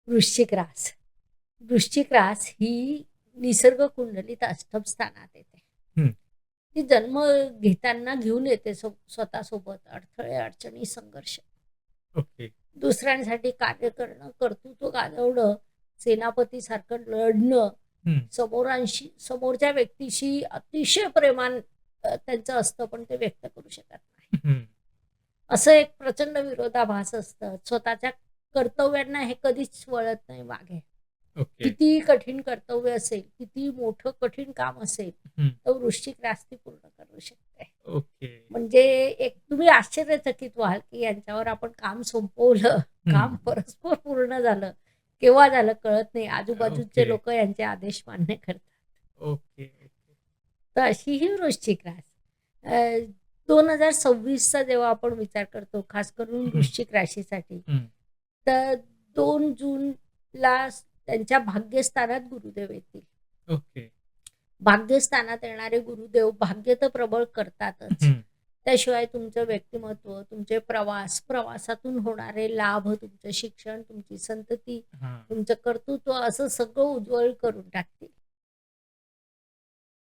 वृश्चिक रास. वृश्चिक रास ही निसर्ग कुंडलीत अष्टम स्थानात येते. हं. ती जन्म घेताना घेऊन येते स्वतःसोबत अडथळे, अडचणी, संघर्ष. ओके. दुसऱ्यांसाठी कार्य करणं, कर्तृत्व गाजवणं, सेनापतीसारखं लढणं, हं, समोरच्या व्यक्तीशी अतिशय प्रेमान त्यांचं असतं, पण ते व्यक्त करू शकत नाही. हं. असं एक प्रचंड विरोधाभास असतं. स्वतःच्या कर्तव्यांना हे कधीच वळत नाही मागे. ओके. कितीही कठीण कर्तव्य असेल, कितीही मोठं कठीण काम असेल, हं. तर वृश्चिक रास ती पूर्ण करू शकते. ओके. म्हणजे एक तुम्ही आश्चर्यचकित व्हाल, की यांच्यावर आपण काम सोपवलं, हं. काम परस्पर पूर्ण झालं. केव्हा झालं कळत नाही. आजूबाजूचे ओके. लोकं यांचे आदेश मान्य करतात. Okay, okay. तर अशी ही वृश्चिक रास. अ, 2026चा जेव्हा आपण विचार करतो, खास करून हं, वृश्चिक राशीसाठी, हं. तर 2 जूनला त्यांच्या भाग्यस्थानात गुरुदेव येतील. ओके. भाग्यस्थानात येणारे गुरुदेव भाग्य तर प्रबळ करतातच. हं. त्याशिवाय तुमचं व्यक्तिमत्व, तुमचे प्रवास, प्रवासातून होणारे लाभ, तुमचं शिक्षण, तुमची संतती, हां. तुमचं कर्तृत्व असं सगळं उज्वल करून टाकतील.